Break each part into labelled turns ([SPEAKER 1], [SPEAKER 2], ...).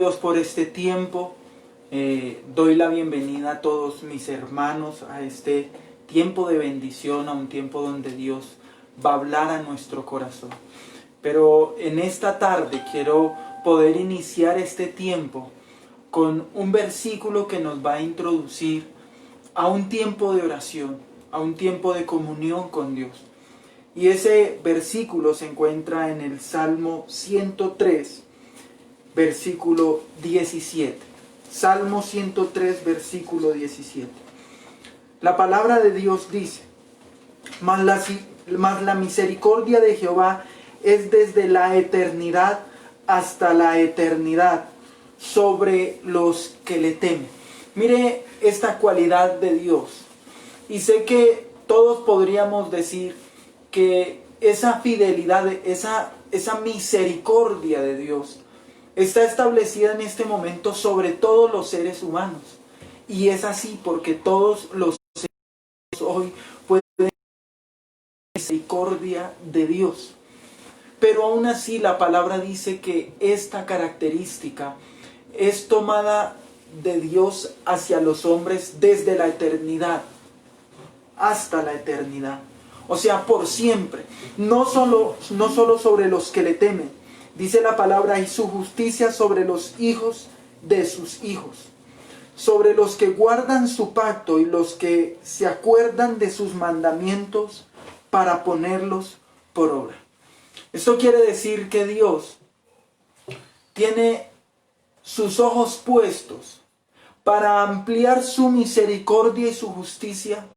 [SPEAKER 1] Dios por este tiempo. Doy la bienvenida a todos mis hermanos a este tiempo de bendición, a un tiempo donde Dios va a hablar a nuestro corazón. Pero en esta tarde quiero poder iniciar este tiempo con un versículo que nos va a introducir a un tiempo de oración, a un tiempo de comunión con Dios. Y ese versículo se encuentra en el Salmo 103, versículo 17. Salmo 103, versículo 17. La palabra de Dios dice: mas la misericordia de Jehová es desde la eternidad hasta la eternidad sobre los que le temen. Mire esta cualidad de Dios. Y sé que todos podríamos decir que esa fidelidad, esa misericordia de Dios está establecida en este momento sobre todos los seres humanos. Y es así porque todos los seres hoy pueden tener misericordia de Dios. Pero aún así la palabra dice que esta característica es tomada de Dios hacia los hombres desde la eternidad hasta la eternidad. O sea, por siempre. No solo sobre los que le temen. Dice la palabra: y su justicia sobre los hijos de sus hijos, sobre los que guardan su pacto y los que se acuerdan de sus mandamientos para ponerlos por obra. Esto quiere decir que Dios tiene sus ojos puestos para ampliar su misericordia y su justicia a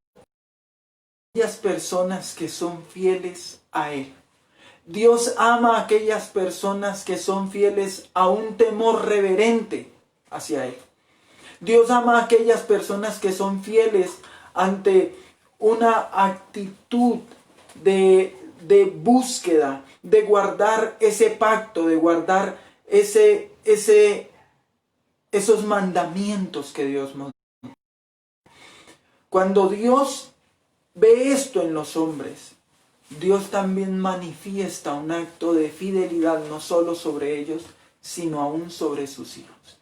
[SPEAKER 1] aquellas personas que son fieles a Él. Dios ama a aquellas personas que son fieles a un temor reverente hacia Él. Dios ama a aquellas personas que son fieles ante una actitud de búsqueda, de guardar ese pacto, de guardar esos mandamientos que Dios nos da. Cuando Dios ve esto en los hombres, Dios también manifiesta un acto de fidelidad no solo sobre ellos, sino aún sobre sus hijos.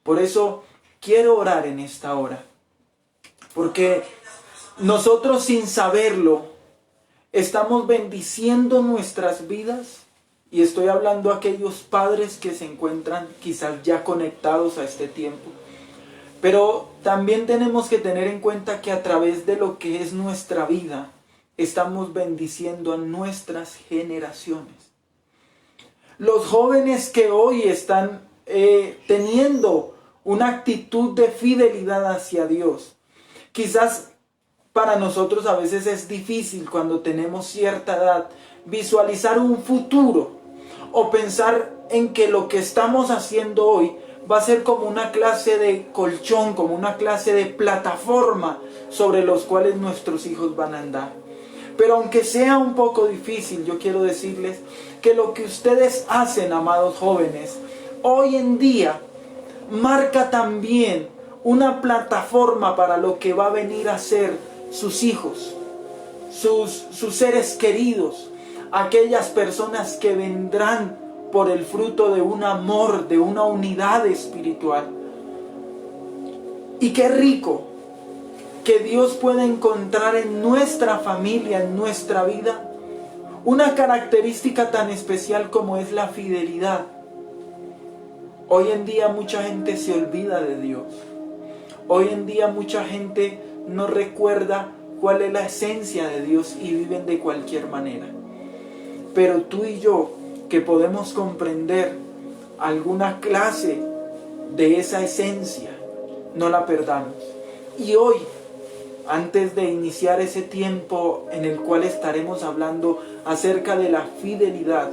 [SPEAKER 1] Por eso quiero orar en esta hora, porque nosotros sin saberlo estamos bendiciendo nuestras vidas, y estoy hablando a aquellos padres que se encuentran quizás ya conectados a este tiempo. Pero también tenemos que tener en cuenta que a través de lo que es nuestra vida, estamos bendiciendo a nuestras generaciones. Los jóvenes que hoy están teniendo una actitud de fidelidad hacia Dios. Quizás para nosotros a veces es difícil, cuando tenemos cierta edad, visualizar un futuro o pensar en que lo que estamos haciendo hoy va a ser como una clase de colchón, como una clase de plataforma sobre los cuales nuestros hijos van a andar. Pero aunque sea un poco difícil, yo quiero decirles que lo que ustedes hacen, amados jóvenes, hoy en día marca también una plataforma para lo que va a venir a ser sus hijos, sus seres queridos, aquellas personas que vendrán por el fruto de un amor, de una unidad espiritual. Y qué rico que Dios pueda encontrar en nuestra familia, en nuestra vida, una característica tan especial como es la fidelidad. Hoy en día mucha gente se olvida de Dios. Hoy en día mucha gente no recuerda cuál es la esencia de Dios y viven de cualquier manera. Pero tú y yo, que podemos comprender alguna clase de esa esencia, no la perdamos. Y hoy, antes de iniciar ese tiempo en el cual estaremos hablando acerca de la fidelidad,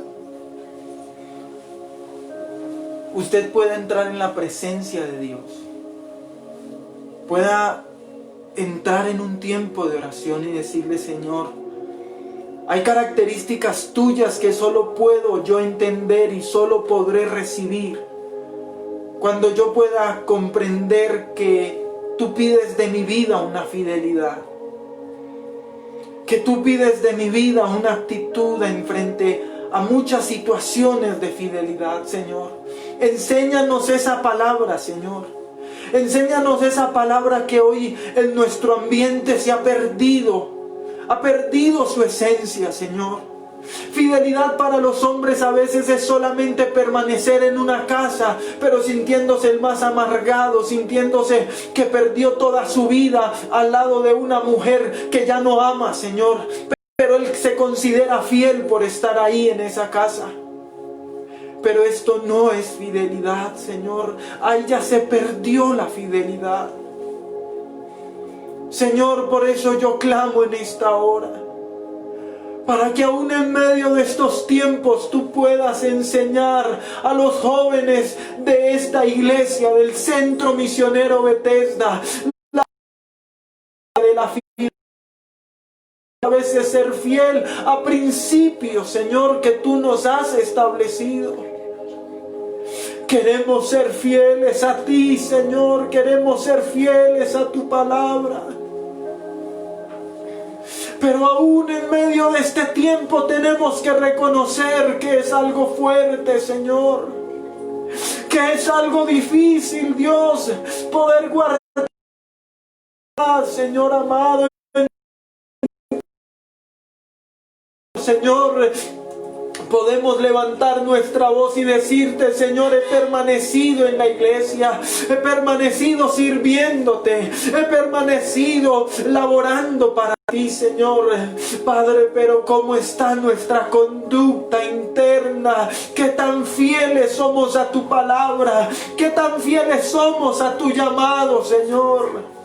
[SPEAKER 1] usted puede entrar en la presencia de Dios, pueda entrar en un tiempo de oración y decirle: Señor, hay características tuyas que solo puedo yo entender y solo podré recibir cuando yo pueda comprender que tú pides de mi vida una fidelidad, que tú pides de mi vida una actitud en frente a muchas situaciones de fidelidad, Señor. Enséñanos esa palabra, Señor. Enséñanos esa palabra que hoy en nuestro ambiente se ha perdido su esencia, Señor. Fidelidad para los hombres a veces es solamente permanecer en una casa, pero sintiéndose el más amargado, sintiéndose que perdió toda su vida al lado de una mujer que ya no ama, Señor. Pero él se considera fiel por estar ahí en esa casa. Pero esto no es fidelidad, Señor. Ahí ya se perdió la fidelidad. Señor, por eso yo clamo en esta hora, para que aún en medio de estos tiempos tú puedas enseñar a los jóvenes de esta iglesia, del Centro Misionero Bethesda, de la fidelidad. A veces ser fiel a principios, Señor, que tú nos has establecido. Queremos ser fieles a ti, Señor. Queremos ser fieles a tu palabra. Pero aún en medio de este tiempo tenemos que reconocer que es algo fuerte, Señor. Que es algo difícil, Dios, poder guardar, Señor amado. Señor, podemos levantar nuestra voz y decirte, Señor, he permanecido en la iglesia, he permanecido sirviéndote, he permanecido laborando para ti, Señor. Padre, pero ¿cómo está nuestra conducta interna? ¿Qué tan fieles somos a tu palabra? ¿Qué tan fieles somos a tu llamado, Señor?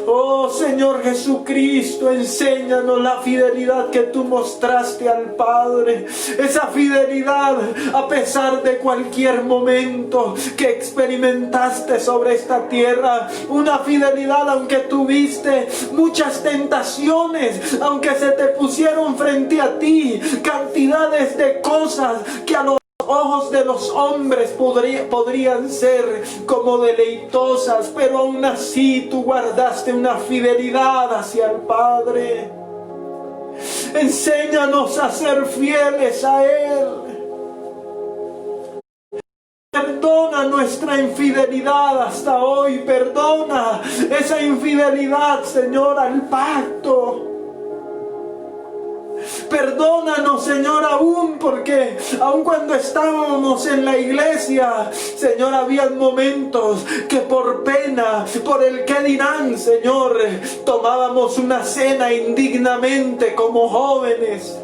[SPEAKER 1] Oh Señor Jesucristo, enséñanos la fidelidad que tú mostraste al Padre. Esa fidelidad a pesar de cualquier momento que experimentaste sobre esta tierra. Una fidelidad aunque tuviste muchas tentaciones, aunque se te pusieron frente a ti cantidades de cosas que a los ojos de los hombres podrían ser como deleitosas, pero aún así tú guardaste una fidelidad hacia el Padre. Enséñanos a ser fieles a Él. Perdona nuestra infidelidad hasta hoy. Perdona esa infidelidad, Señor, al pacto. Perdónanos, Señor, porque aun cuando estábamos en la iglesia, Señor, había momentos que por pena, por el qué dirán, Señor, tomábamos una cena indignamente como jóvenes.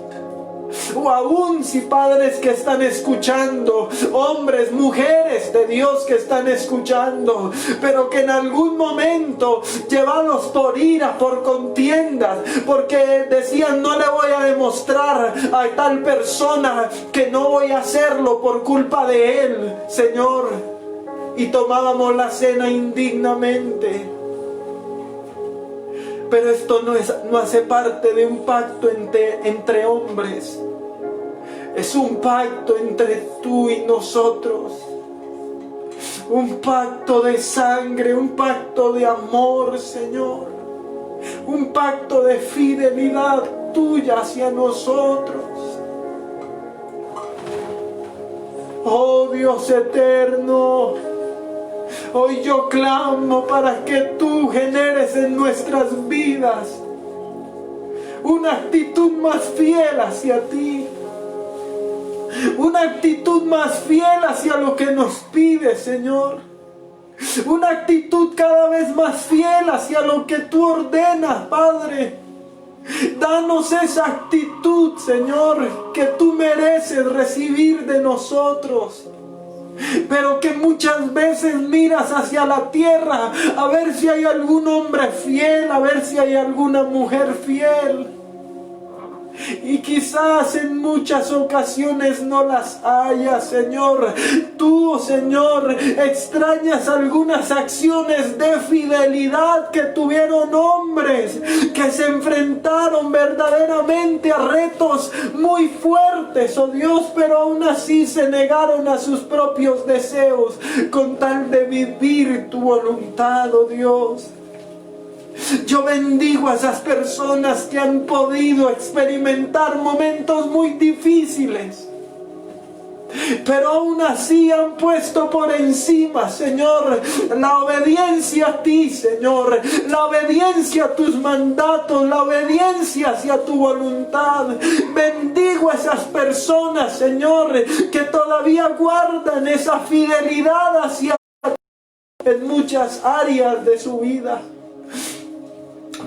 [SPEAKER 1] O aún si padres que están escuchando, hombres, mujeres de Dios que están escuchando, pero que en algún momento, llevados por ira, por contiendas, porque decían no le voy a demostrar a tal persona que no voy a hacerlo por culpa de él, Señor, y tomábamos la cena indignamente. Pero esto no hace parte de un pacto entre hombres. Es un pacto entre tú y nosotros. Un pacto de sangre, un pacto de amor, Señor. Un pacto de fidelidad tuya hacia nosotros. Oh Dios eterno, hoy yo clamo para que tú generes en nuestras vidas una actitud más fiel hacia ti. Una actitud más fiel hacia lo que nos pides, Señor. Una actitud cada vez más fiel hacia lo que tú ordenas, Padre. Danos esa actitud, Señor, que tú mereces recibir de nosotros. Pero que muchas veces miras hacia la tierra a ver si hay algún hombre fiel, a ver si hay alguna mujer fiel. Y quizás en muchas ocasiones no las haya, Señor. Tú, Señor, extrañas algunas acciones de fidelidad que tuvieron hombres que se enfrentaron verdaderamente a retos muy fuertes, oh Dios, pero aún así se negaron a sus propios deseos con tal de vivir tu voluntad, oh Dios. Yo bendigo a esas personas que han podido experimentar momentos muy difíciles, Pero aún así han puesto por encima, Señor, la obediencia a ti, Señor, la obediencia a tus mandatos, la obediencia hacia tu voluntad. Bendigo a esas personas, Señor, que todavía guardan esa fidelidad hacia ti en muchas áreas de su vida.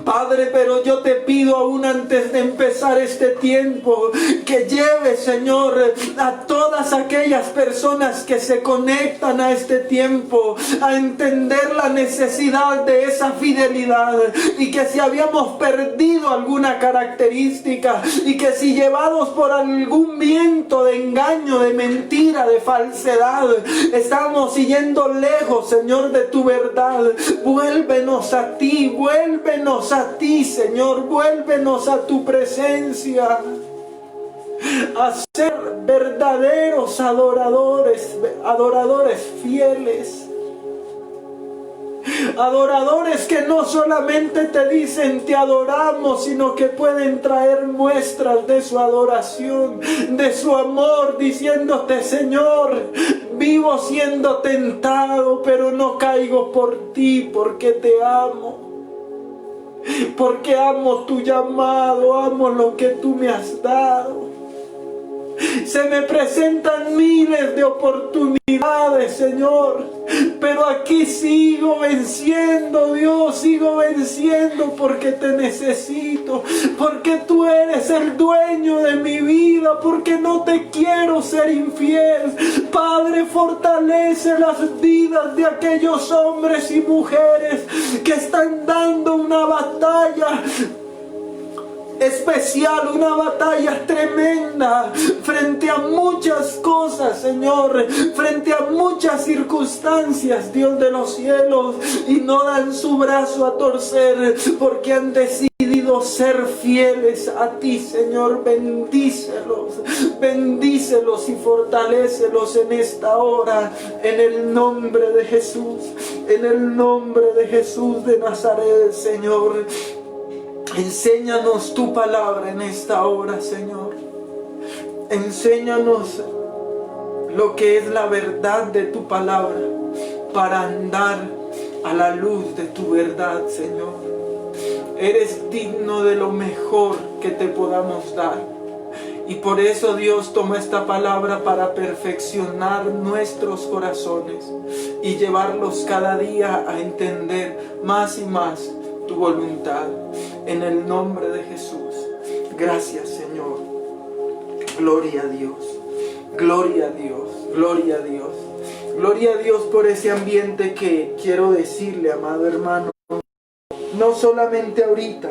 [SPEAKER 1] Padre, pero yo te pido aún antes de empezar este tiempo, que lleves, Señor, a todas aquellas personas que se conectan a este tiempo, a entender la necesidad de esa fidelidad, y que si habíamos perdido alguna característica, y que si llevados por algún viento de engaño, de mentira, de falsedad, estamos siguiendo lejos, Señor, de tu verdad, vuélvenos a ti, a ti, Señor, vuélvenos a tu presencia, a ser verdaderos adoradores fieles, adoradores que no solamente te dicen te adoramos, sino que pueden traer muestras de su adoración, de su amor, diciéndote: Señor, vivo siendo tentado, pero no caigo por ti, porque te amo. Porque amo tu llamado, amo lo que tú me has dado. Se me presentan miles de oportunidades, Señor, pero aquí sigo venciendo, Dios, sigo venciendo porque te necesito, porque tú eres el dueño de mi vida, porque no te quiero ser infiel. Padre, fortalece las vidas de aquellos hombres y mujeres que están dando una batalla especial, una batalla tremenda frente a muchas cosas, Señor, frente a muchas circunstancias, Dios de los cielos, y no dan su brazo a torcer porque han decidido ser fieles a ti, Señor. Bendícelos y fortalécelos en esta hora, en el nombre de Jesús, en el nombre de Jesús de Nazaret, Señor. Enséñanos tu palabra en esta hora, Señor. Enséñanos lo que es la verdad de tu palabra para andar a la luz de tu verdad, Señor. Eres digno de lo mejor que te podamos dar. Y por eso, Dios, toma esta palabra para perfeccionar nuestros corazones y llevarlos cada día a entender más y más tu voluntad. En el nombre de Jesús. Gracias, Señor. Gloria a Dios. Gloria a Dios. Gloria a Dios. Gloria a Dios por ese ambiente que quiero decirle, amado hermano. No solamente ahorita.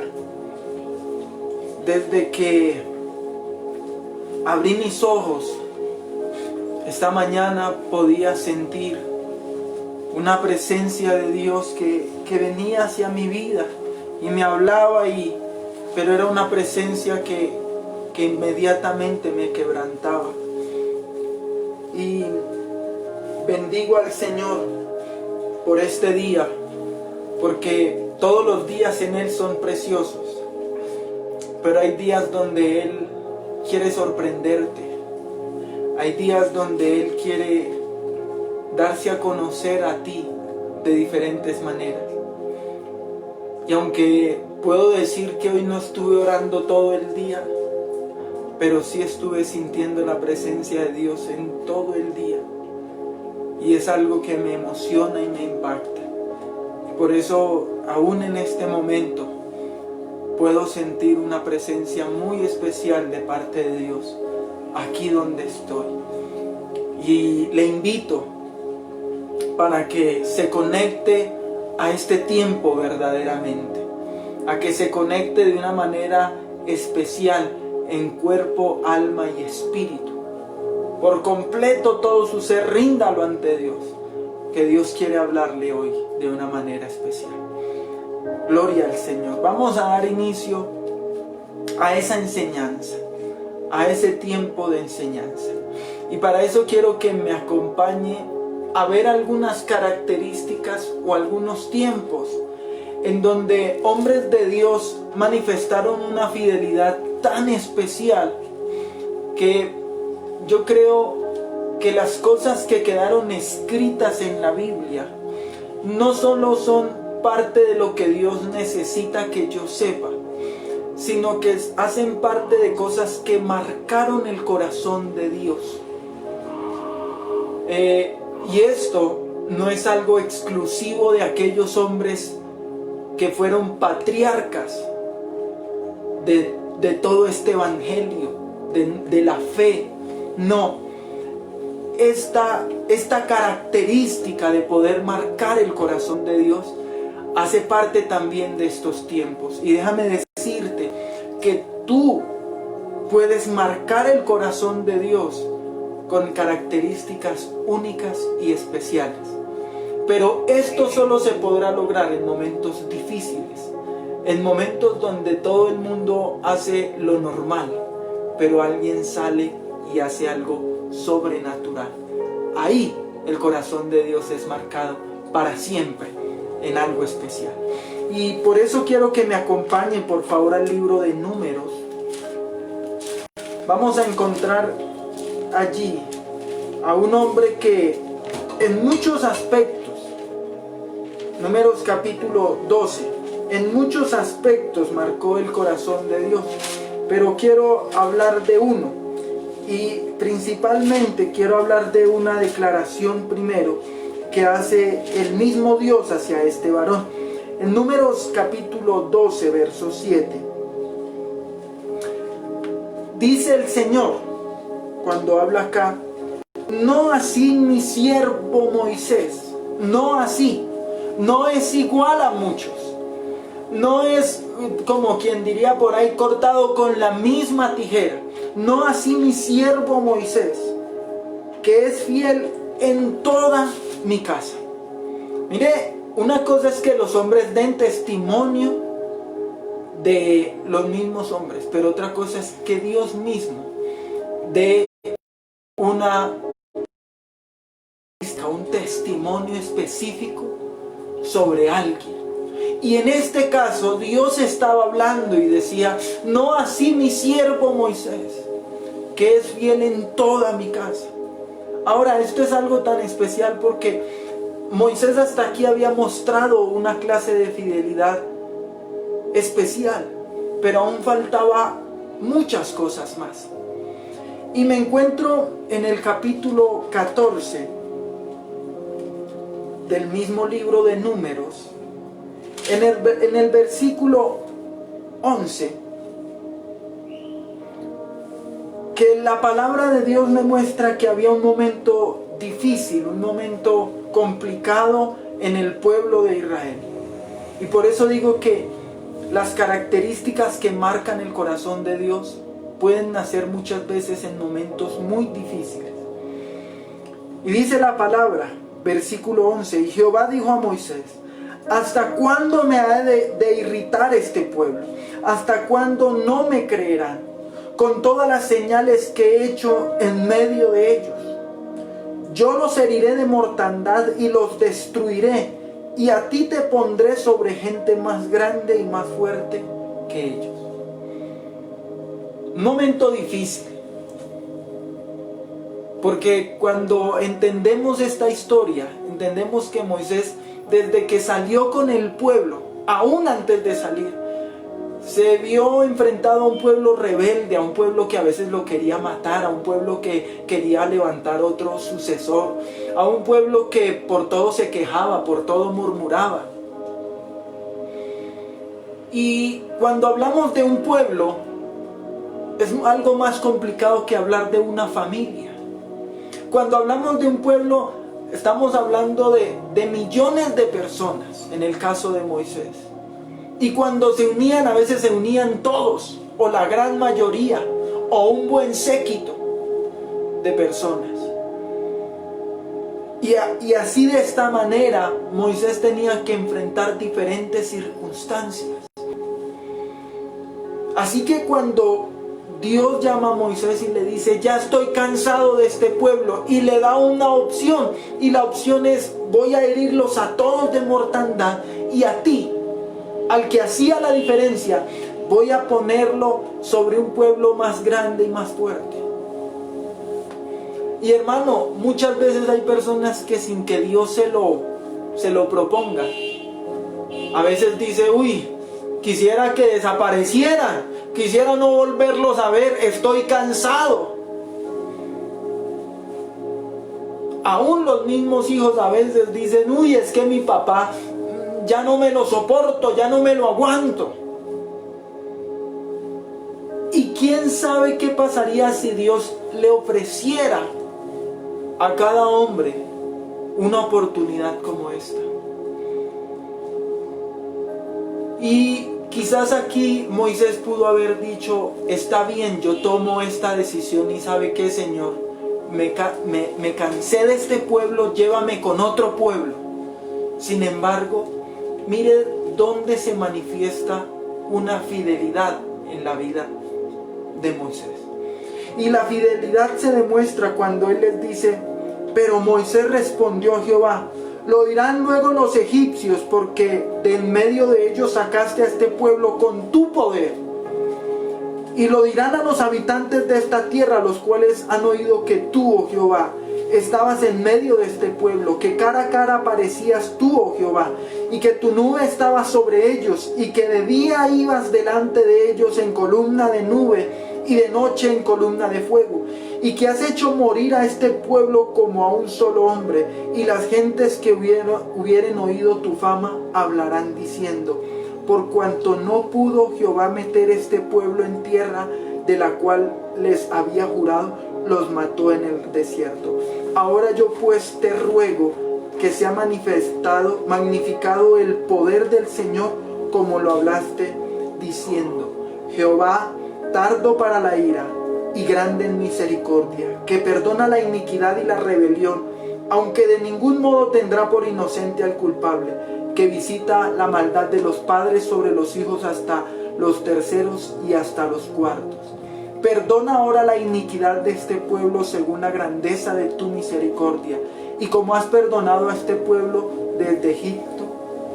[SPEAKER 1] Desde que abrí mis ojos, esta mañana podía sentir una presencia de Dios que venía hacia mi vida y me hablaba, pero era una presencia que inmediatamente me quebrantaba. Y bendigo al Señor por este día, porque todos los días en Él son preciosos, pero hay días donde Él quiere sorprenderte, hay días donde Él quiere darse a conocer a ti de diferentes maneras. Y aunque puedo decir que hoy no estuve orando todo el día, pero sí estuve sintiendo la presencia de Dios en todo el día. Y es algo que me emociona y me impacta. Y por eso, aún en este momento, puedo sentir una presencia muy especial de parte de Dios, aquí donde estoy. Y le invito para que se conecte a este tiempo verdaderamente, a que se conecte de una manera especial en cuerpo, alma y espíritu. Por completo todo su ser, ríndalo ante Dios, que Dios quiere hablarle hoy de una manera especial. Gloria al Señor. Vamos a dar inicio a esa enseñanza, a ese tiempo de enseñanza. Y para eso quiero que me acompañe a ver algunas características o algunos tiempos en donde hombres de Dios manifestaron una fidelidad tan especial que yo creo que las cosas que quedaron escritas en la Biblia no solo son parte de lo que Dios necesita que yo sepa, sino que hacen parte de cosas que marcaron el corazón de Dios. Y esto no es algo exclusivo de aquellos hombres que fueron patriarcas de todo este evangelio, de la fe. No, esta característica de poder marcar el corazón de Dios hace parte también de estos tiempos. Y déjame decirte que tú puedes marcar el corazón de Dios con características únicas y especiales. Pero esto solo se podrá lograr en momentos difíciles, en momentos donde todo el mundo hace lo normal, pero alguien sale y hace algo sobrenatural. Ahí el corazón de Dios es marcado para siempre en algo especial. Y por eso quiero que me acompañen por favor al libro de Números. Vamos a encontrar allí a un hombre que en muchos aspectos, Números capítulo 12, en muchos aspectos marcó el corazón de Dios, pero quiero hablar de uno, y principalmente quiero hablar de una declaración primero que hace el mismo Dios hacia este varón. En Números capítulo 12, verso 7, dice el Señor, cuando habla acá: no así mi siervo Moisés, no así, no es igual a muchos, no es como quien diría por ahí cortado con la misma tijera, no así mi siervo Moisés, que es fiel en toda mi casa. Mire, una cosa es que los hombres den testimonio de los mismos hombres, pero otra cosa es que Dios mismo dé un testimonio específico sobre alguien. Y en este caso Dios estaba hablando y decía: no así mi siervo Moisés, que es fiel en toda mi casa. Ahora, esto es algo tan especial porque Moisés hasta aquí había mostrado una clase de fidelidad especial, pero aún faltaba muchas cosas más. Y me encuentro en el capítulo 14 del mismo libro de Números, en el versículo 11, que la palabra de Dios me muestra que había un momento difícil, un momento complicado en el pueblo de Israel. Y por eso digo que las características que marcan el corazón de Dios pueden nacer muchas veces en momentos muy difíciles. Y dice la palabra, versículo 11, y Jehová dijo a Moisés: ¿hasta cuándo me ha de irritar este pueblo? ¿Hasta cuándo no me creerán con todas las señales que he hecho en medio de ellos? Yo los heriré de mortandad y los destruiré, y a ti te pondré sobre gente más grande y más fuerte que ellos. Un momento difícil, porque cuando entendemos esta historia, entendemos que Moisés, desde que salió con el pueblo, aún antes de salir, se vio enfrentado a un pueblo rebelde, a un pueblo que a veces lo quería matar, a un pueblo que quería levantar otro sucesor, a un pueblo que por todo se quejaba, por todo murmuraba. Y cuando hablamos de un pueblo, es algo más complicado que hablar de una familia. Cuando hablamos de un pueblo, estamos hablando de millones de personas, en el caso de Moisés. Y cuando se unían, a veces se unían todos, o la gran mayoría, o un buen séquito de personas. Y así, de esta manera, Moisés tenía que enfrentar diferentes circunstancias. Así que cuando Dios llama a Moisés y le dice: ya estoy cansado de este pueblo, y le da una opción, y la opción es: voy a herirlos a todos de mortandad, y a ti, al que hacía la diferencia, voy a ponerlo sobre un pueblo más grande y más fuerte. Y hermano, muchas veces hay personas que sin que Dios se lo proponga, a veces dice, uy, quisiera que desaparecieran, quisiera no volverlos a ver, estoy cansado. Aún los mismos hijos a veces dicen, uy, es que mi papá ya no me lo soporto, ya no me lo aguanto. ¿Y quién sabe qué pasaría si Dios le ofreciera a cada hombre una oportunidad como esta? Y quizás aquí Moisés pudo haber dicho, está bien, yo tomo esta decisión y ¿sabe qué, Señor? Me cansé de este pueblo, llévame con otro pueblo. Sin embargo, mire dónde se manifiesta una fidelidad en la vida de Moisés. Y la fidelidad se demuestra cuando él les dice, pero Moisés respondió a Jehová, lo dirán luego los egipcios, porque de en medio de ellos sacaste a este pueblo con tu poder. Y lo dirán a los habitantes de esta tierra, los cuales han oído que tú, oh Jehová, estabas en medio de este pueblo, que cara a cara aparecías tú, oh Jehová, y que tu nube estaba sobre ellos, y que de día ibas delante de ellos en columna de nube, y de noche en columna de fuego, y que has hecho morir a este pueblo como a un solo hombre, y las gentes que hubieren oído tu fama hablarán diciendo, por cuanto no pudo Jehová meter este pueblo en tierra de la cual les había jurado, los mató en el desierto. Ahora yo pues te ruego que sea magnificado el poder del Señor, como lo hablaste, diciendo, Jehová tardo para la ira y grande en misericordia, que perdona la iniquidad y la rebelión, aunque de ningún modo tendrá por inocente al culpable, que visita la maldad de los padres sobre los hijos hasta los terceros y hasta los cuartos. Perdona ahora la iniquidad de este pueblo según la grandeza de tu misericordia, y como has perdonado a este pueblo desde Egipto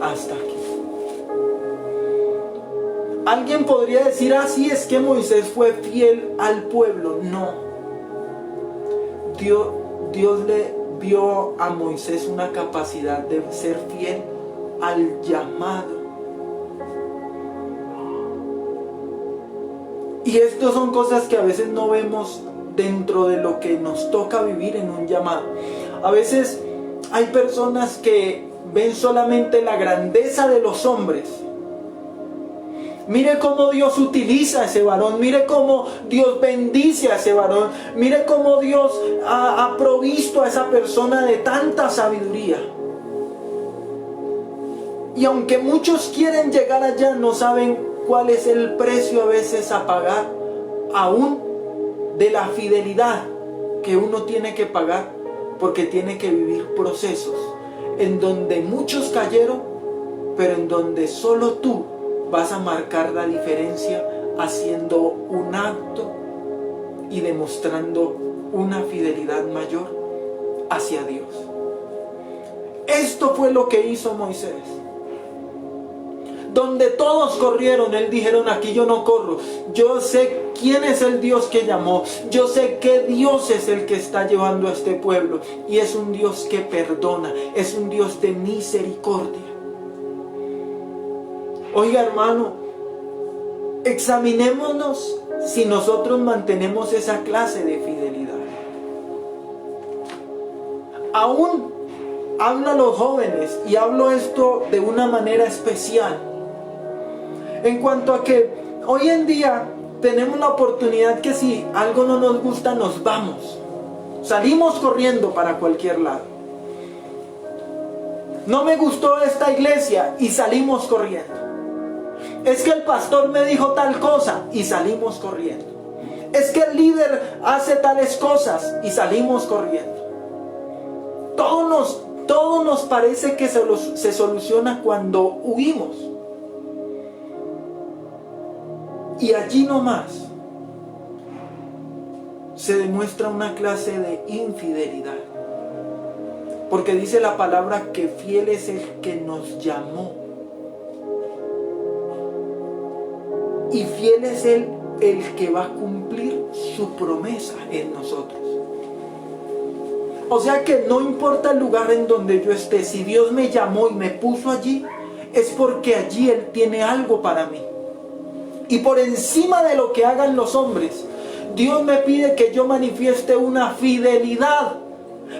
[SPEAKER 1] hasta aquí. Alguien podría decir, así es que Moisés fue fiel al pueblo. No. Dios le vio a Moisés una capacidad de ser fiel al llamado. Y estas son cosas que a veces no vemos dentro de lo que nos toca vivir en un llamado. A veces hay personas que ven solamente la grandeza de los hombres. Mire cómo Dios utiliza a ese varón, mire cómo Dios bendice a ese varón, mire cómo Dios ha provisto a esa persona de tanta sabiduría. Y aunque muchos quieren llegar allá, no saben cuál es el precio a veces a pagar, aún de la fidelidad que uno tiene que pagar, porque tiene que vivir procesos en donde muchos cayeron, pero en donde solo tú vas a marcar la diferencia haciendo un acto y demostrando una fidelidad mayor hacia Dios. Esto fue lo que hizo Moisés. Donde todos corrieron, él dijeron, aquí yo no corro. Yo sé quién es el Dios que llamó. Yo sé qué Dios es el que está llevando a este pueblo. Y es un Dios que perdona. Es un Dios de misericordia. Oiga, hermano, examinémonos si nosotros mantenemos esa clase de fidelidad. Aún hablo a los jóvenes y hablo esto de una manera especial. En cuanto a que hoy en día tenemos la oportunidad que si algo no nos gusta nos vamos. Salimos corriendo para cualquier lado. No me gustó esta iglesia y salimos corriendo. Es que el pastor me dijo tal cosa y salimos corriendo. Es que el líder hace tales cosas y salimos corriendo. Todo nos parece que se soluciona cuando huimos. Y allí nomás se demuestra una clase de infidelidad. Porque dice la palabra que fiel es el que nos llamó. Y fiel es el que va a cumplir su promesa en nosotros. O sea que no importa el lugar en donde yo esté, si Dios me llamó y me puso allí, es porque allí Él tiene algo para mí. Y por encima de lo que hagan los hombres, Dios me pide que yo manifieste una fidelidad.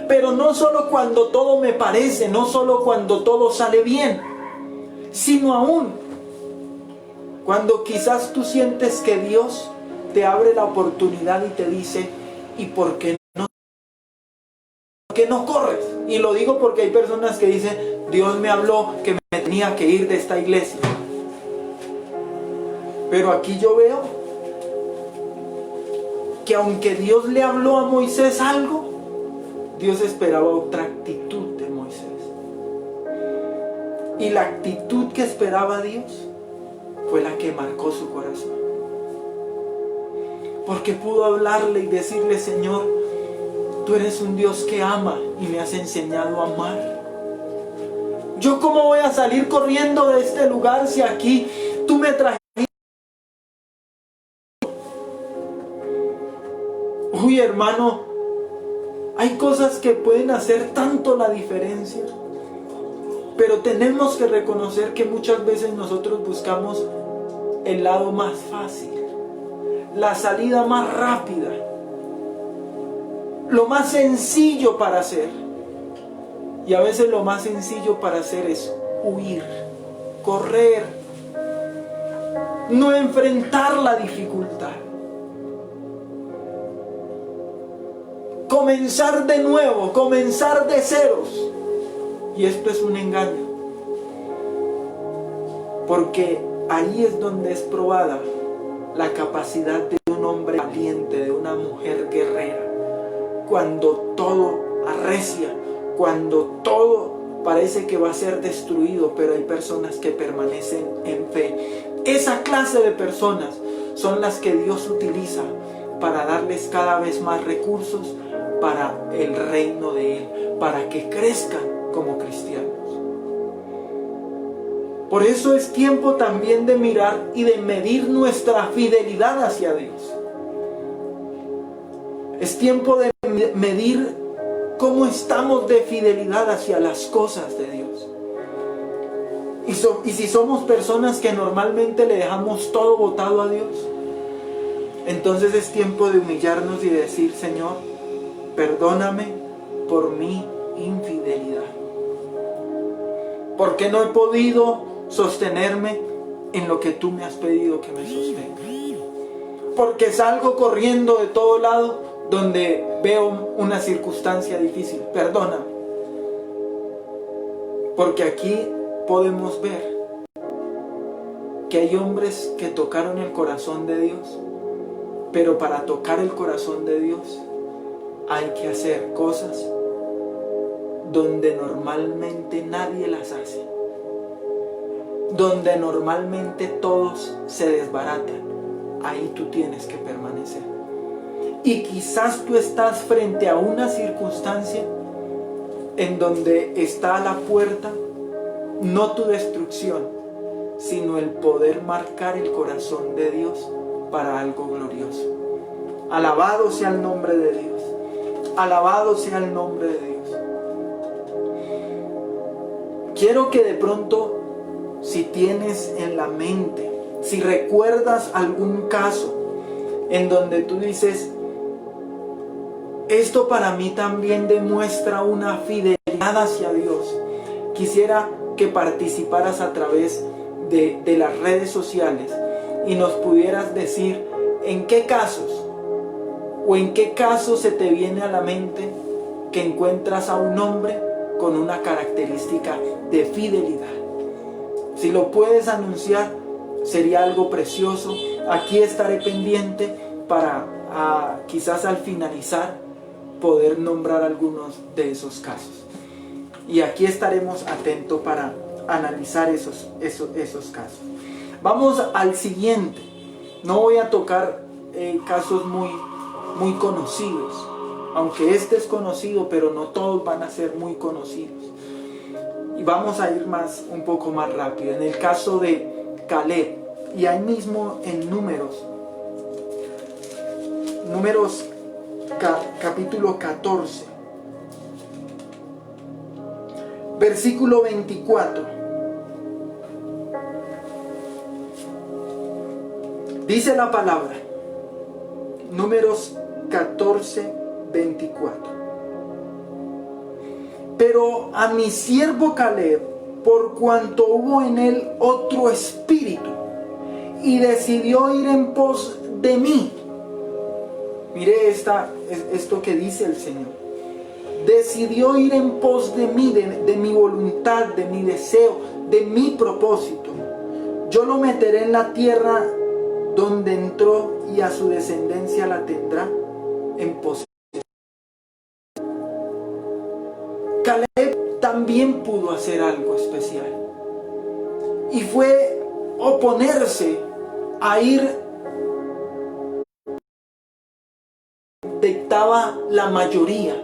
[SPEAKER 1] Pero no solo cuando todo me parece, no solo cuando todo sale bien, sino aún cuando quizás tú sientes que Dios te abre la oportunidad y te dice, ¿y por qué no corres? Y lo digo porque hay personas que dicen, Dios me habló que me tenía que ir de esta iglesia. Pero aquí yo veo que aunque Dios le habló a Moisés algo, Dios esperaba otra actitud de Moisés. Y la actitud que esperaba Dios fue la que marcó su corazón. Porque pudo hablarle y decirle, Señor, tú eres un Dios que ama y me has enseñado a amar. ¿Yo cómo voy a salir corriendo de este lugar si aquí tú me trajiste? Uy, hermano, hay cosas que pueden hacer tanto la diferencia. Pero tenemos que reconocer que muchas veces nosotros buscamos el lado más fácil, la salida más rápida, lo más sencillo para hacer. Y a veces lo más sencillo para hacer es huir, correr, no enfrentar la dificultad. Comenzar de nuevo, comenzar de ceros. Y esto es un engaño. Porque ahí es donde es probada la capacidad de un hombre valiente, de una mujer guerrera. Cuando todo arrecia, cuando todo parece que va a ser destruido, pero hay personas que permanecen en fe. Esa clase de personas son las que Dios utiliza para darles cada vez más recursos para el reino de Él, para que crezcan como cristianos. Por eso es tiempo también de mirar y de medir nuestra fidelidad hacia Dios. Es tiempo de medir cómo estamos de fidelidad hacia las cosas de Dios. Y si somos personas que normalmente le dejamos todo botado a Dios, entonces es tiempo de humillarnos y decir, Señor, perdóname por mi infidelidad. Porque no he podido sostenerme en lo que tú me has pedido que me sostenga. Porque salgo corriendo de todo lado donde veo una circunstancia difícil. Perdóname. Porque aquí podemos ver que hay hombres que tocaron el corazón de Dios. Pero para tocar el corazón de Dios hay que hacer cosas donde normalmente nadie las hace, donde normalmente todos se desbaratan. Ahí tú tienes que permanecer. Y quizás tú estás frente a una circunstancia en donde está a la puerta no tu destrucción, sino el poder marcar el corazón de Dios para algo glorioso. Alabado sea el nombre de Dios. Alabado sea el nombre de Dios. Quiero que de pronto, si tienes en la mente, si recuerdas algún caso en donde tú dices, esto para mí también demuestra una fidelidad hacia Dios, quisiera que participaras a través de las redes sociales y nos pudieras decir en qué casos o en qué caso se te viene a la mente que encuentras a un hombre con una característica de fidelidad. Si lo puedes anunciar, sería algo precioso. Aquí estaré pendiente para quizás al finalizar poder nombrar algunos de esos casos. Y aquí estaremos atentos para analizar esos casos. Vamos al siguiente. No voy a tocar casos muy conocidos, aunque este es conocido, pero no todos van a ser muy conocidos. Y vamos a ir un poco más rápido. En el caso de Caleb, y ahí mismo en Números capítulo 14, versículo 24. Dice la palabra, Números 14, 24. Pero a mi siervo Caleb, por cuanto hubo en él otro espíritu, y decidió ir en pos de mí. Mire esto que dice el Señor. Decidió ir en pos de mí, de mi voluntad, de mi deseo, de mi propósito. Yo lo meteré en la tierra donde entró, y a su descendencia la tendrá en posesión. Caleb también pudo hacer algo especial, y fue oponerse a ir dictaba la mayoría,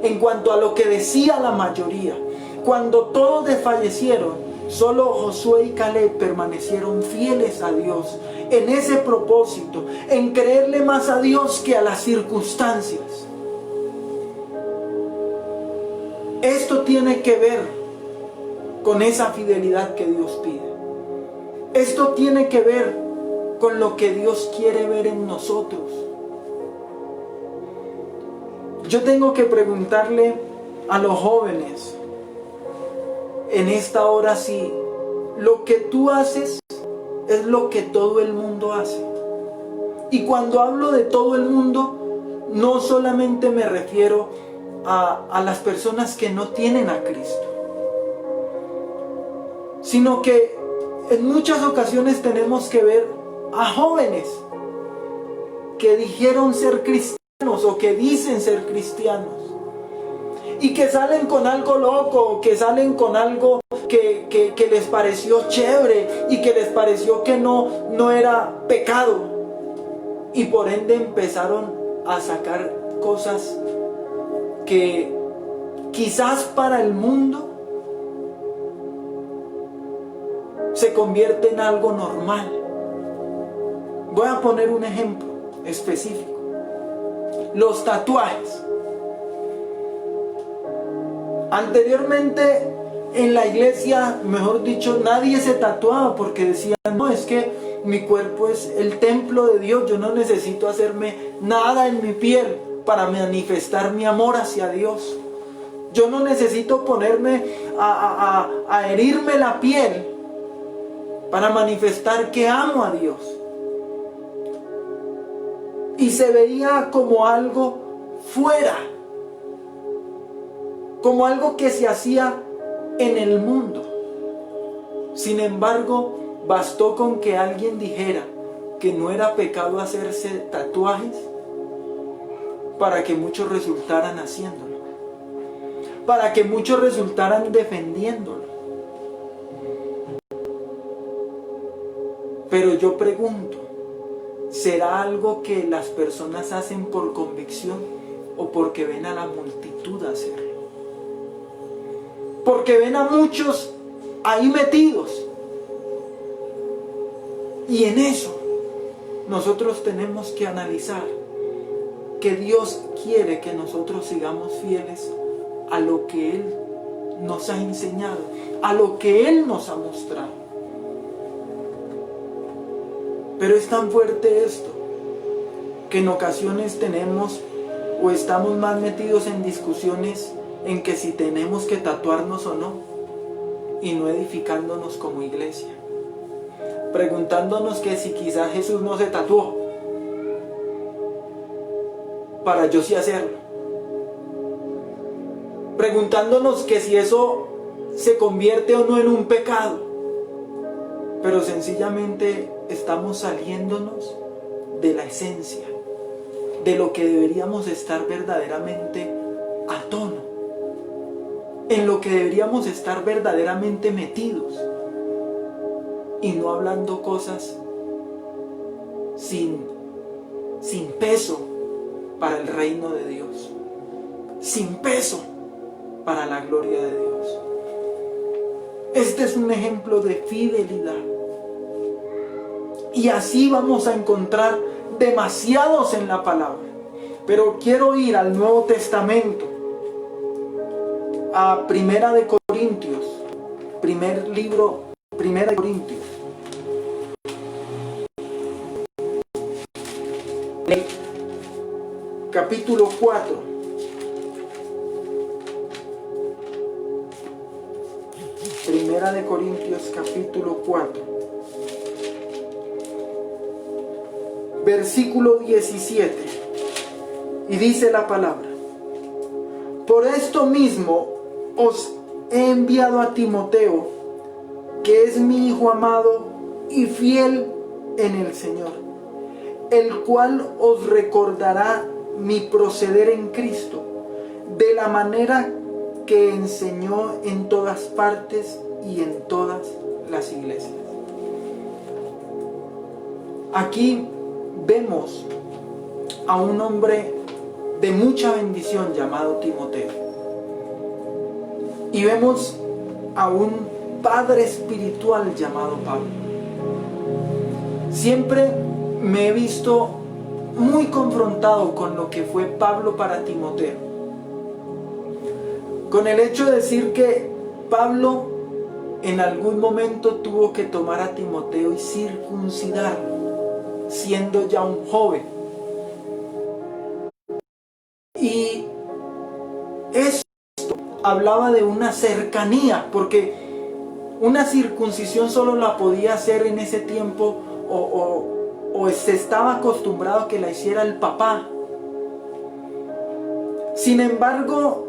[SPEAKER 1] en cuanto a lo que decía la mayoría. Cuando todos desfallecieron, solo Josué y Caleb permanecieron fieles a Dios en ese propósito, en creerle más a Dios que a las circunstancias. Esto tiene que ver con esa fidelidad que Dios pide. Esto tiene que ver con lo que Dios quiere ver en nosotros. Yo tengo que preguntarle a los jóvenes en esta hora si lo que tú haces es lo que todo el mundo hace. Y cuando hablo de todo el mundo, no solamente me refiero a las personas que no tienen a Cristo, sino que en muchas ocasiones tenemos que ver a jóvenes que dijeron ser cristianos o que dicen ser cristianos y que salen con algo loco, que salen con algo que les pareció chévere y que les pareció que no era pecado, y por ende empezaron a sacar cosas que quizás para el mundo se convierte en algo normal. Voy a poner un ejemplo específico: los tatuajes. Anteriormente en la iglesia, mejor dicho, nadie se tatuaba porque decían, no, es que mi cuerpo es el templo de Dios, yo no necesito hacerme nada en mi piel para manifestar mi amor hacia Dios. Yo no necesito ponerme a herirme la piel para manifestar que amo a Dios. Y se veía como algo fuera, como algo que se hacía en el mundo. Sin embargo, bastó con que alguien dijera que no era pecado hacerse tatuajes para que muchos resultaran haciéndolo, para que muchos resultaran defendiéndolo. Pero yo pregunto, ¿será algo que las personas hacen por convicción o porque ven a la multitud hacerlo? Porque ven a muchos ahí metidos. Y en eso nosotros tenemos que analizar que Dios quiere que nosotros sigamos fieles a lo que Él nos ha enseñado, a lo que Él nos ha mostrado. Pero es tan fuerte esto que en ocasiones tenemos o estamos más metidos en discusiones en que si tenemos que tatuarnos o no, y no edificándonos como iglesia, preguntándonos que si quizás Jesús no se tatuó para yo sí hacerlo, preguntándonos que si eso se convierte o no en un pecado, pero sencillamente estamos saliéndonos de la esencia, de lo que deberíamos estar verdaderamente a tono, en lo que deberíamos estar verdaderamente metidos, y no hablando cosas sin peso para el reino de Dios, sin peso para la gloria de Dios. Este es un ejemplo de fidelidad. Y así vamos a encontrar demasiados en la palabra. Pero quiero ir al Nuevo Testamento, a 1 Corintios Corintios, Primera de Corintios. Capítulo 4. Primera de Corintios, capítulo 4. Versículo 17. Y dice la palabra: por esto mismo os he enviado a Timoteo, que es mi hijo amado y fiel en el Señor, el cual os recordará mi proceder en Cristo, de la manera que enseñó en todas partes y en todas las iglesias. Aquí vemos a un hombre de mucha bendición llamado Timoteo. Y vemos a un padre espiritual llamado Pablo. Siempre me he visto muy confrontado con lo que fue Pablo para Timoteo. Con el hecho de decir que Pablo en algún momento tuvo que tomar a Timoteo y circuncidarlo, siendo ya un joven. Y esto hablaba de una cercanía, porque una circuncisión solo la podía hacer en ese tiempo o se estaba acostumbrado a que la hiciera el papá. Sin embargo,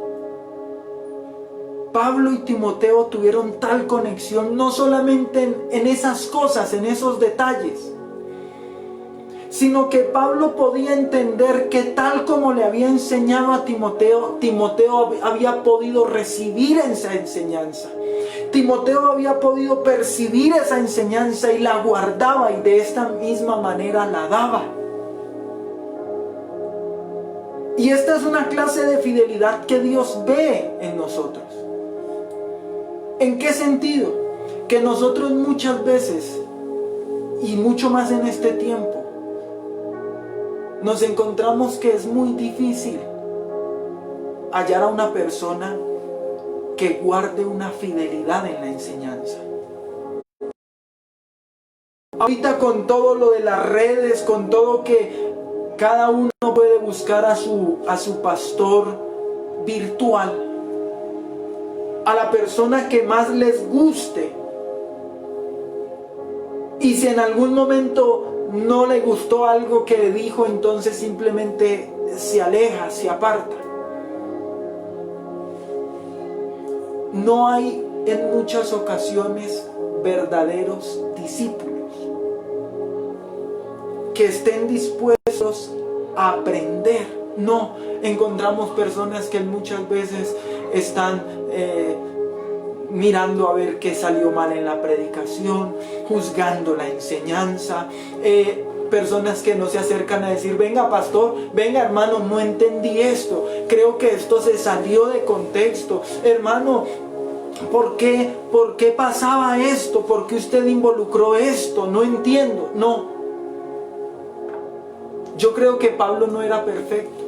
[SPEAKER 1] Pablo y Timoteo tuvieron tal conexión, no solamente en esas cosas, en esos detalles, sino que Pablo podía entender que tal como le había enseñado a Timoteo, Timoteo había podido recibir esa enseñanza. Timoteo había podido percibir esa enseñanza y la guardaba, y de esta misma manera la daba. Y esta es una clase de fidelidad que Dios ve en nosotros. ¿En qué sentido? Que nosotros muchas veces, y mucho más en este tiempo, nos encontramos que es muy difícil hallar a una persona que guarde una fidelidad en la enseñanza. Ahorita con todo lo de las redes, con todo que cada uno puede buscar a su pastor virtual, a la persona que más les guste. Y si en algún momento no le gustó algo que dijo, entonces simplemente se aleja, se aparta. No hay en muchas ocasiones verdaderos discípulos que estén dispuestos a aprender. No, encontramos personas que muchas veces están mirando a ver qué salió mal en la predicación, juzgando la enseñanza, personas que no se acercan a decir: venga pastor, venga hermano, no entendí esto, creo que esto se salió de contexto, hermano, ¿por qué pasaba esto? ¿Por qué usted involucró esto? No entiendo. No, yo creo que Pablo no era perfecto,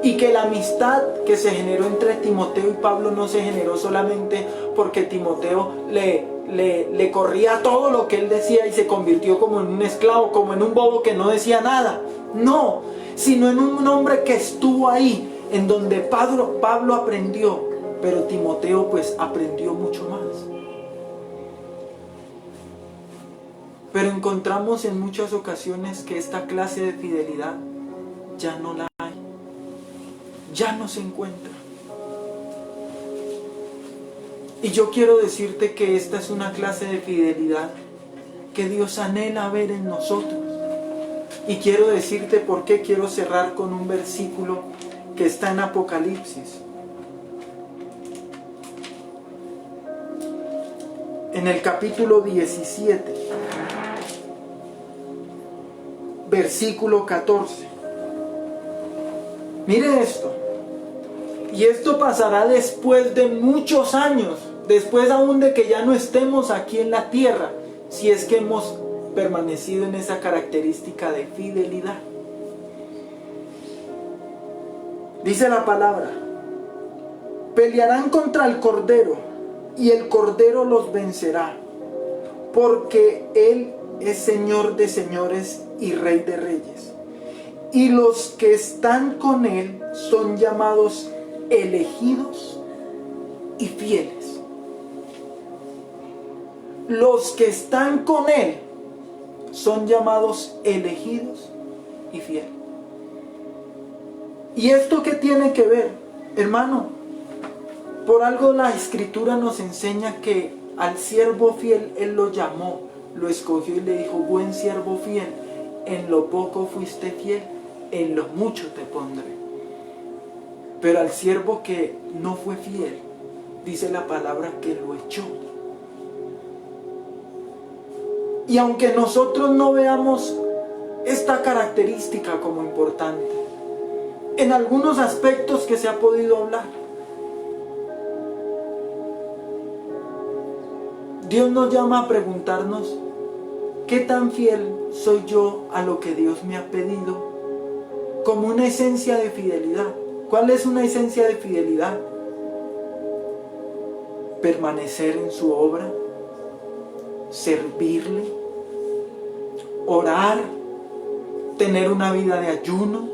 [SPEAKER 1] y que la amistad que se generó entre Timoteo y Pablo no se generó solamente porque Timoteo le corría todo lo que él decía y se convirtió como en un esclavo, como en un bobo que no decía nada. No, sino en un hombre que estuvo ahí, en donde Pablo aprendió, pero Timoteo pues aprendió mucho más. Pero encontramos en muchas ocasiones que esta clase de fidelidad ya no la hay, ya no se encuentra. Y yo quiero decirte que esta es una clase de fidelidad que Dios anhela ver en nosotros. Y quiero decirte por qué. Quiero cerrar con un versículo que está en Apocalipsis. En el capítulo 17, versículo 14. Mire esto. Y esto pasará después de muchos años, después aún de que ya no estemos aquí en la tierra, si es que hemos permanecido en esa característica de fidelidad. Dice la palabra: pelearán contra el Cordero y el Cordero los vencerá, porque Él es Señor de señores y Rey de reyes. Y los que están con Él son llamados elegidos y fieles. Los que están con Él son llamados elegidos y fieles. ¿Y esto qué tiene que ver, hermano? Por algo la Escritura nos enseña que al siervo fiel Él lo llamó, lo escogió y le dijo: buen siervo fiel, en lo poco fuiste fiel, en lo mucho te pondré. Pero al siervo que no fue fiel, dice la palabra que lo echó. Y aunque nosotros no veamos esta característica como importante, en algunos aspectos que se ha podido hablar, Dios nos llama a preguntarnos: ¿qué tan fiel soy yo a lo que Dios me ha pedido? Como una esencia de fidelidad. ¿Cuál es una esencia de fidelidad? Permanecer en su obra, servirle, orar, tener una vida de ayuno,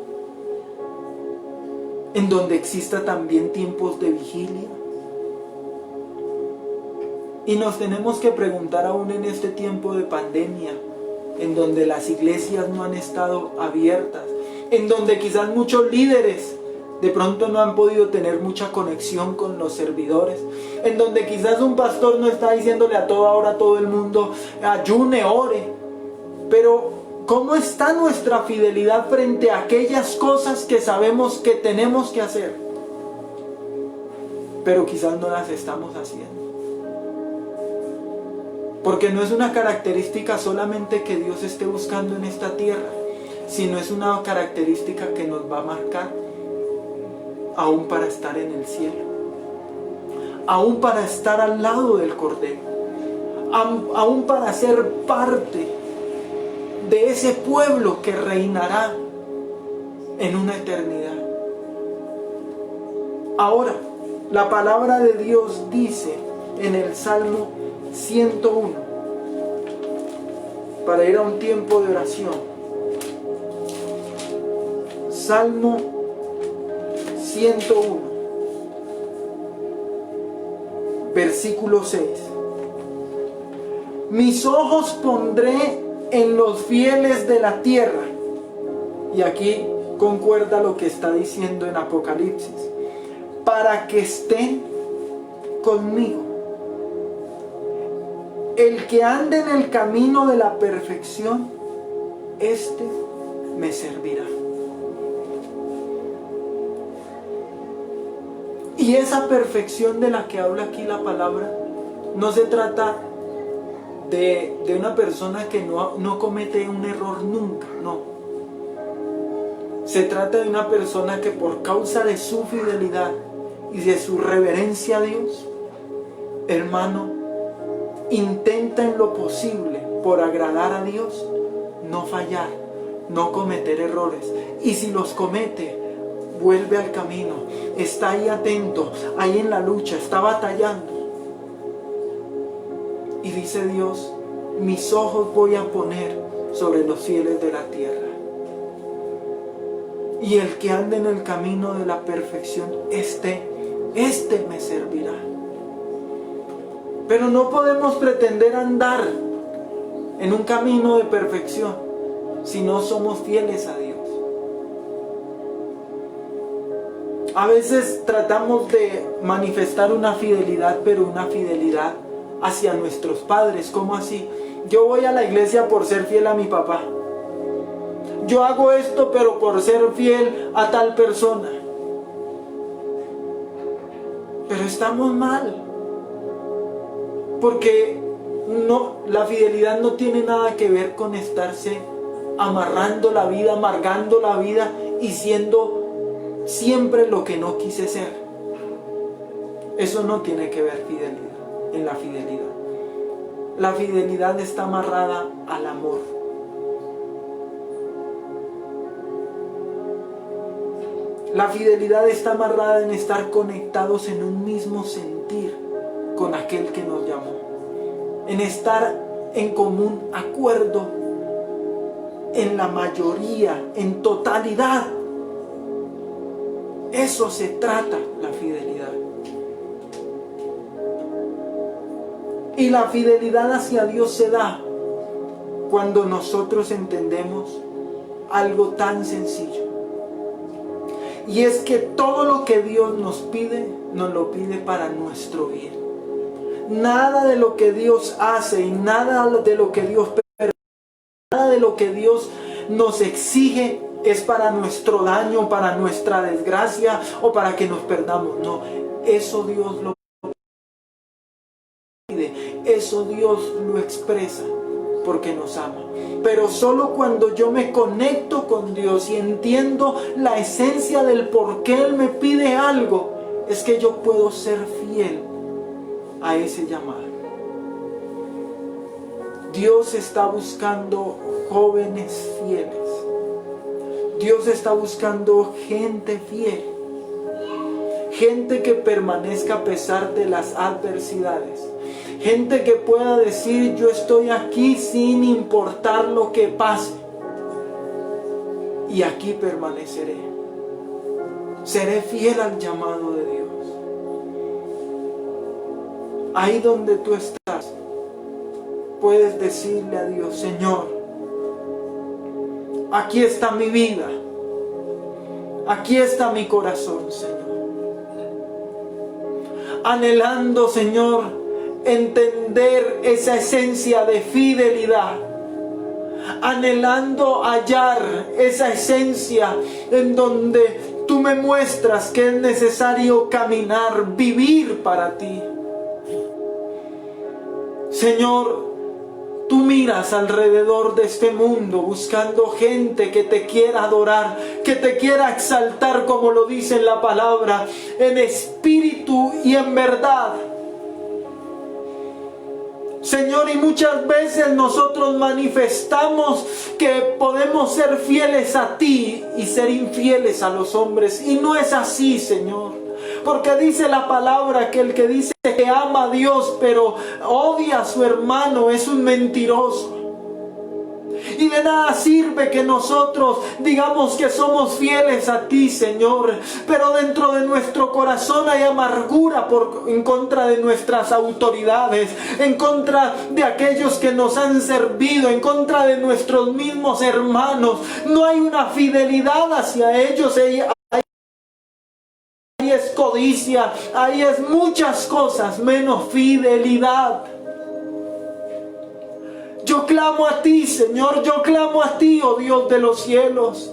[SPEAKER 1] en donde exista también tiempos de vigilia. Y nos tenemos que preguntar aún en este tiempo de pandemia, en donde las iglesias no han estado abiertas, en donde quizás muchos líderes de pronto no han podido tener mucha conexión con los servidores, en donde quizás un pastor no está diciéndole a toda hora a todo el mundo: ayune, ore. Pero ¿cómo está nuestra fidelidad frente a aquellas cosas que sabemos que tenemos que hacer, pero quizás no las estamos haciendo? Porque no es una característica solamente que Dios esté buscando en esta tierra, sino es una característica que nos va a marcar aún para estar en el cielo, aún para estar al lado del Cordero, aún para ser parte de ese pueblo que reinará en una eternidad. Ahora, la palabra de Dios dice en el Salmo 101, para ir a un tiempo de oración. Salmo 101, versículo 6. Mis ojos pondré en los fieles de la tierra. Y aquí concuerda lo que está diciendo en Apocalipsis: para que estén conmigo. El que ande en el camino de la perfección, este me servirá. Y esa perfección de la que habla aquí la palabra, no se trata de una persona que no comete un error nunca, no. Se trata de una persona que por causa de su fidelidad y de su reverencia a Dios, hermano, intenta en lo posible por agradar a Dios, no fallar, no cometer errores. Y si los comete, vuelve al camino, está ahí atento, ahí en la lucha, está batallando. Y dice Dios: mis ojos voy a poner sobre los fieles de la tierra. Y el que ande en el camino de la perfección, este me servirá. Pero no podemos pretender andar en un camino de perfección si no somos fieles a Dios. A veces tratamos de manifestar una fidelidad, pero una fidelidad hacia nuestros padres. ¿Cómo así? Yo voy a la iglesia por ser fiel a mi papá. Yo hago esto, pero por ser fiel a tal persona. Pero estamos mal. Porque la fidelidad no tiene nada que ver con estarse amarrando la vida, amargando la vida y siendo siempre lo que no quise ser. Eso no tiene que ver en la fidelidad. La fidelidad está amarrada al amor. La fidelidad está amarrada en estar conectados en un mismo sentir con aquel que nos llamó, en estar en común acuerdo, en la mayoría, en totalidad. Eso se trata la fidelidad. Y la fidelidad hacia Dios se da cuando nosotros entendemos algo tan sencillo. Y es que todo lo que Dios nos lo pide para nuestro bien. Nada de lo que Dios hace y nada de lo que Dios permite, nada de lo que Dios nos exige es para nuestro daño, para nuestra desgracia o para que nos perdamos. No, eso Dios lo pide, eso Dios lo expresa porque nos ama. Pero solo cuando yo me conecto con Dios y entiendo la esencia del por qué Él me pide algo, es que yo puedo ser fiel a ese llamado. Dios está buscando jóvenes fieles. Dios está buscando gente fiel. Gente que permanezca a pesar de las adversidades. Gente que pueda decir: yo estoy aquí sin importar lo que pase. Y aquí permaneceré. Seré fiel al llamado de Dios. Ahí donde tú estás, puedes decirle a Dios: Señor, aquí está mi vida. Aquí está mi corazón, Señor. Anhelando, Señor, entender esa esencia de fidelidad, anhelando hallar esa esencia en donde tú me muestras que es necesario caminar, vivir para ti. Señor, tú miras alrededor de este mundo buscando gente que te quiera adorar, que te quiera exaltar, como lo dice en la palabra, en espíritu y en verdad. Señor, y muchas veces nosotros manifestamos que podemos ser fieles a ti y ser infieles a los hombres. Y no es así, Señor. Porque dice la palabra que el que dice que ama a Dios pero odia a su hermano es un mentiroso. Y de nada sirve que nosotros digamos que somos fieles a ti, Señor, pero dentro de nuestro corazón hay amargura en contra de nuestras autoridades, en contra de aquellos que nos han servido, en contra de nuestros mismos hermanos. No hay una fidelidad hacia ellos. Ahí es codicia, ahí es muchas cosas menos fidelidad. Yo clamo a ti, Señor, yo clamo a ti, oh Dios de los cielos,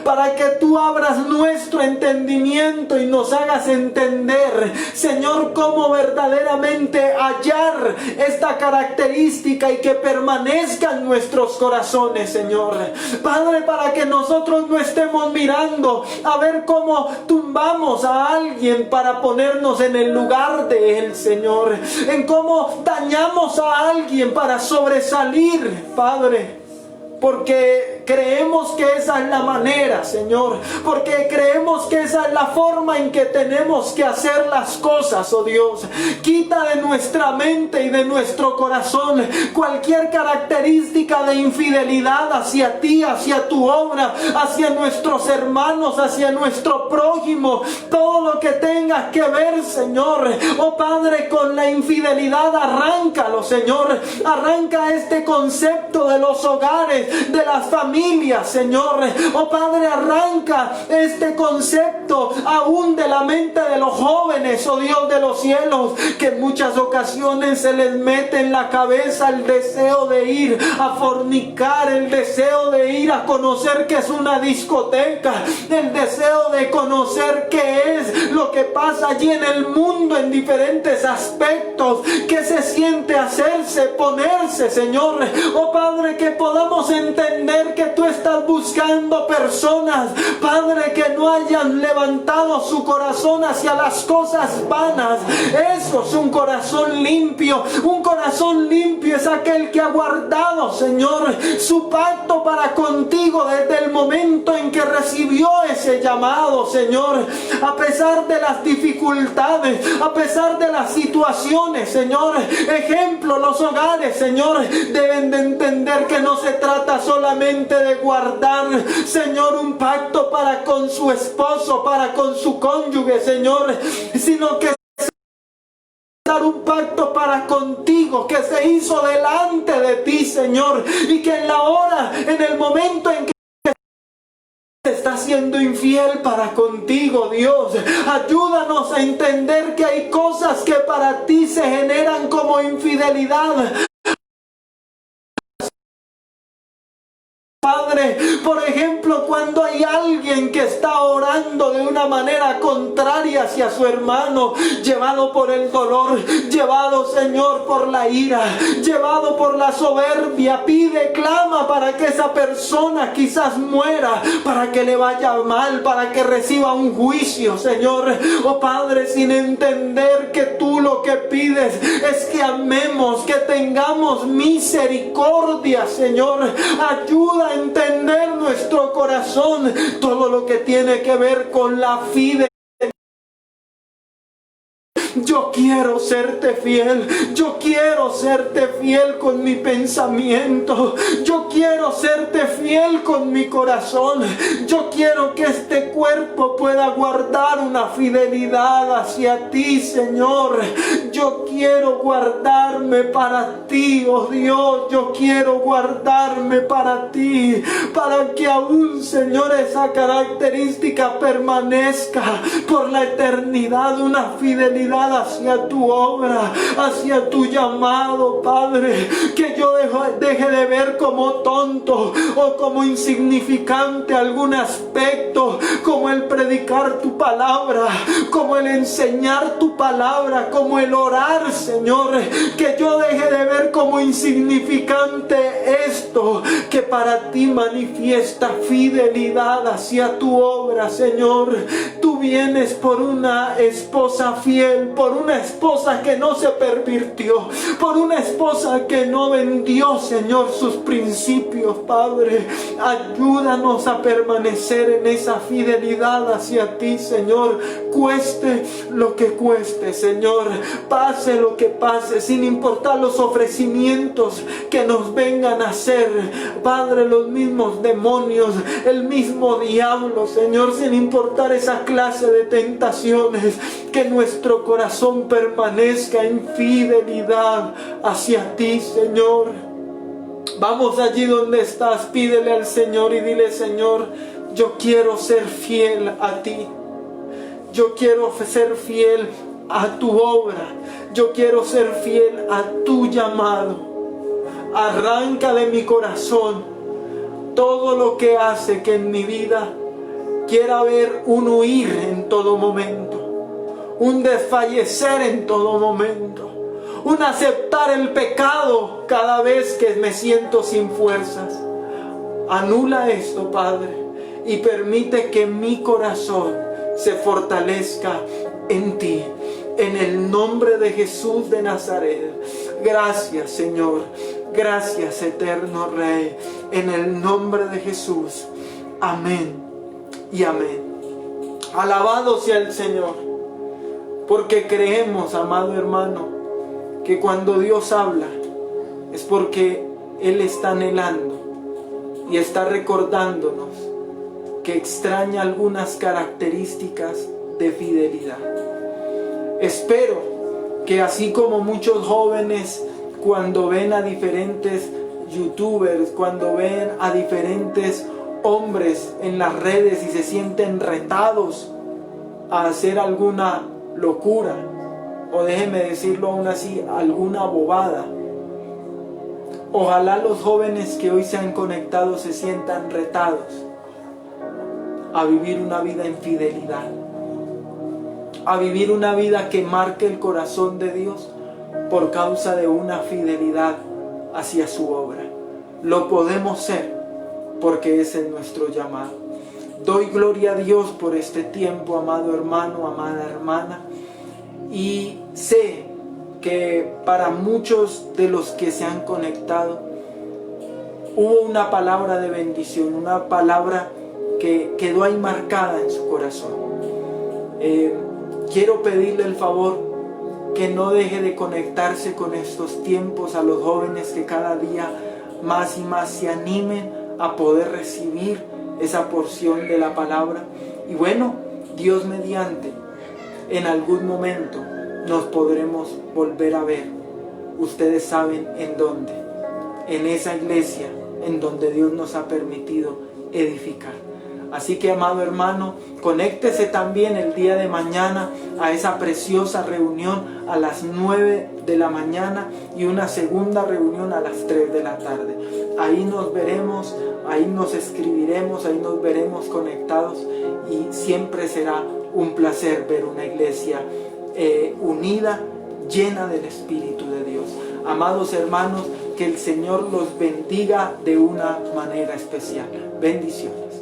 [SPEAKER 1] para que tú abras nuestro entendimiento y nos hagas entender, Señor, cómo verdaderamente hallar esta característica y que permanezca en nuestros corazones, Señor. Padre, para que nosotros no estemos mirando a ver cómo tumbamos a alguien para ponernos en el lugar de él, Señor, en cómo dañamos a alguien para sobresalir, Padre. Porque creemos que esa es la manera, Señor. Porque creemos que esa es la forma en que tenemos que hacer las cosas, oh Dios. Quita de nuestra mente y de nuestro corazón cualquier característica de infidelidad hacia ti, hacia tu obra, hacia nuestros hermanos, hacia nuestro prójimo. Todo lo que tenga que ver, Señor, oh Padre, con la infidelidad, arráncalo, Señor. Arranca este concepto de los hogares, de las familias, Señor. Oh Padre, arranca este concepto aún de la mente de los jóvenes, oh Dios de los cielos, que en muchas ocasiones se les mete en la cabeza el deseo de ir a fornicar, el deseo de ir a conocer qué es una discoteca, el deseo de conocer qué es lo que pasa allí en el mundo en diferentes aspectos, qué se siente hacerse, ponerse, Señor. Oh Padre, que podamos entender que que tú estás buscando personas, Padre, que no hayan levantado su corazón hacia las cosas vanas. Eso es un corazón limpio. Un corazón limpio es aquel que ha guardado, Señor, su pacto para contigo desde el momento en que recibió ese llamado, Señor. A pesar de las dificultades, a pesar de las situaciones, Señor. Ejemplo, los hogares, Señor, deben de entender que no se trata solamente de guardar, Señor, un pacto para con su esposo, para con su cónyuge, Señor, sino que un pacto para contigo que se hizo delante de ti, Señor, y que en la hora, en el momento en que está siendo infiel para contigo, Dios, ayúdanos a entender que hay cosas que para ti se generan como infidelidad. Padre, por ejemplo, cuando hay alguien que está orando de una manera contraria hacia su hermano, llevado por el dolor, llevado, Señor, por la ira, llevado por la soberbia, pide, clama para que esa persona quizás muera, para que le vaya mal, para que reciba un juicio, Señor. Oh Padre, sin entender que tú lo que pides es que amemos, que tengamos misericordia, Señor. Ayuda a entender nuestro corazón, todo lo que tiene que ver con la fidelidad. Yo quiero serte fiel, yo quiero serte fiel con mi pensamiento, yo quiero serte fiel con mi corazón, yo quiero que este cuerpo pueda guardar una fidelidad hacia ti, Señor. Yo quiero guardarme para ti, oh Dios, yo quiero guardarme para ti, para que aún, Señor, esa característica permanezca por la eternidad, una fidelidad hacia tu obra, hacia tu llamado, Padre. Que yo deje de ver como tonto o como insignificante algún aspecto, como el predicar tu palabra, como el enseñar tu palabra, como el orar, Señor. Que yo deje de ver como insignificante esto, que para ti manifiesta fidelidad hacia tu obra, Señor. Tú vienes por una esposa fiel, por una esposa que no se pervirtió, por una esposa que no vendió, Señor, sus principios, Padre. Ayúdanos a permanecer en esa fidelidad hacia ti, Señor, cueste lo que cueste, Señor, pase lo que pase, sin importar los ofrecimientos que nos vengan a hacer, Padre, los mismos demonios, el mismo diablo, Señor, sin importar esa clase de tentaciones, que nuestro corazón permanezca en fidelidad hacia ti, Señor. Vamos allí donde estás, pídele al Señor y dile: Señor, yo quiero ser fiel a ti. Yo quiero ser fiel a tu obra. Yo quiero ser fiel a tu llamado. Arranca de mi corazón todo lo que hace que en mi vida quiera ver un huir en todo momento, un desfallecer en todo momento, un aceptar el pecado cada vez que me siento sin fuerzas. Anula esto, Padre, y permite que mi corazón se fortalezca en ti, en el nombre de Jesús de Nazaret. Gracias, Señor. Gracias, eterno Rey, en el nombre de Jesús. Amén y amén. Alabado sea el Señor, porque creemos, amado hermano, que cuando Dios habla es porque Él está anhelando y está recordándonos que extraña algunas características de fidelidad. Espero que así como muchos jóvenes, cuando ven a diferentes youtubers, cuando ven a diferentes hombres en las redes y se sienten retados a hacer alguna locura, o déjeme decirlo aún así, alguna bobada, ojalá los jóvenes que hoy se han conectado se sientan retados a vivir una vida en fidelidad, a vivir una vida que marque el corazón de Dios por causa de una fidelidad hacia su obra. Lo podemos ser porque ese es nuestro llamado. Doy gloria a Dios por este tiempo, amado hermano, amada hermana, y sé que para muchos de los que se han conectado hubo una palabra de bendición, una palabra que quedó ahí marcada en su corazón. Quiero pedirle el favor que no deje de conectarse con estos tiempos, a los jóvenes que cada día más y más se animen a poder recibir esa porción de la palabra. Y bueno, Dios mediante, en algún momento nos podremos volver a ver. Ustedes saben en dónde, en esa iglesia en donde Dios nos ha permitido edificar. Así que, amado hermano, conéctese también el día de mañana a esa preciosa reunión a las 9 de la mañana y una segunda reunión a las 3 de la tarde. Ahí nos veremos, ahí nos escribiremos, ahí nos veremos conectados, y siempre será un placer ver una iglesia unida, llena del Espíritu de Dios. Amados hermanos, que el Señor los bendiga de una manera especial. Bendiciones.